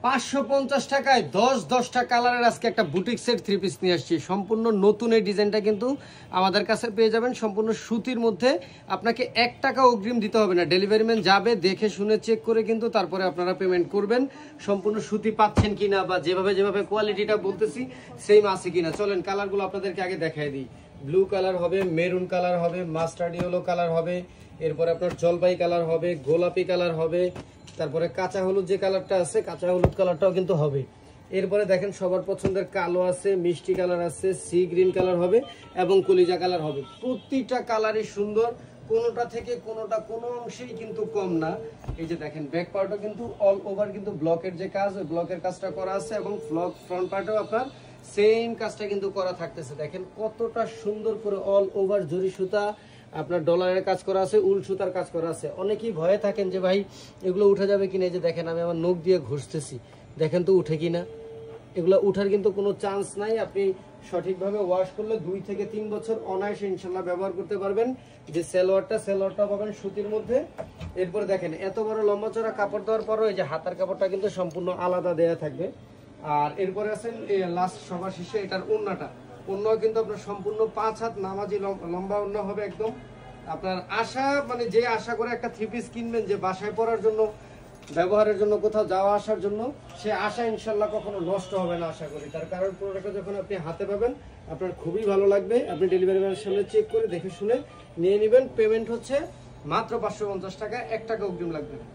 550 টাকায় 10টা কালারের আজকে একটা বুটিক সেট থ্রি পিস নিয়ে আসছি। সম্পূর্ণ নতুন এই ডিজাইনটা কিন্তু আমাদের কাছে পেয়ে যাবেন সম্পূর্ণ সুতির মধ্যে। আপনাকে 1 টাকা অগ্রিম দিতে হবে না, ডেলিভারি ম্যান যাবে দেখে শুনে চেক করে কিন্তু তারপরে আপনারা পেমেন্ট করবেন। সম্পূর্ণ সুতি পাচ্ছেন কিনা বা যেভাবে কোয়ালিটিটা বলতেছি সেম আছে কিনা। চলেন কালারগুলো আপনাদেরকে আগে দেখাই দিই। ব্লু কালার হবে, মেরুন কালার হবে, মাস্টার্ড ইয়েলো কালার হবে, এরপরে আপনার জলপাই কালার হবে, গোলাপি কালার হবে, তারপরে কাঁচা হলুদ যে কালারটা আছে কাঁচা হলুদ কালারটাও কিন্তু হবে। এরপরে দেখেন সবার পছন্দের কালো আছে, মিষ্টি কালার আছে, সি গ্রিন কালার হবে এবং কলিজা কালার হবে। প্রতিটা কালারই সুন্দর, কোনোটা থেকে কোনোটা কোনো অংশেই কিন্তু কম না। এই যে দেখেন ব্যাক পার্টও কিন্তু অল ওভার কিন্তু ব্লকের যে কাজ ওই ব্লকের কাজটা করা আছে এবং ফ্রন্ট পার্টেও আপনার সেম কাজটা কিন্তু করা থাকতেছে। দেখেন কতটা সুন্দর করে অল ওভার জরি সুতা আপনার ডলারের কাজ করা আছে, উল সুতার কাজ করা আছে। অনেকেই ভয়ে থাকেন যে ভাই এগুলো উঠে যাবে কিনা। যে দেখেন আমি আমার নখ দিয়ে ঘষতেছি, দেখেন তো উঠে কিনা। এগুলো উঠার কিন্তু কোনো চান্স নাই। আপনি সঠিকভাবে ওয়াশ করলে 2 থেকে 3 বছর অনায়াসে ইনশাল্লাহ ব্যবহার করতে পারবেন। যে সেলোয়ারটা পাবেন সুতির মধ্যে। এরপরে দেখেন এত বড় লম্বা চড়া কাপড় দেওয়ার পরও এই যে হাতার কাপড়টা কিন্তু সম্পূর্ণ আলাদা দেয়া থাকবে। আর এরপরে আছেন লাস্ট সবার শেষে এটার ওড়নাটা, ওড়নাও কিন্তু আপনার সম্পূর্ণ 5 হাত নামাজি লম্বা ওড়না হবে একদম। আপনার আশা মানে যে আশা করে একটা থ্রি পিস কিনবেন যে বাসায় পরার জন্য, ব্যবহারের জন্য, কোথাও যাওয়া আসার জন্য, সে আশা ইনশাল্লাহ কখনো নষ্ট হবে না আশা করি। তার কারণ প্রোডাক্টটা যখন আপনি হাতে পাবেন আপনার খুবই ভালো লাগবে। আপনি ডেলিভারি ম্যানের সামনে চেক করে দেখে শুনে নিয়ে নেবেন। পেমেন্ট হচ্ছে মাত্র 550 টাকা, 1 টাকা অগ্রিম লাগবে না।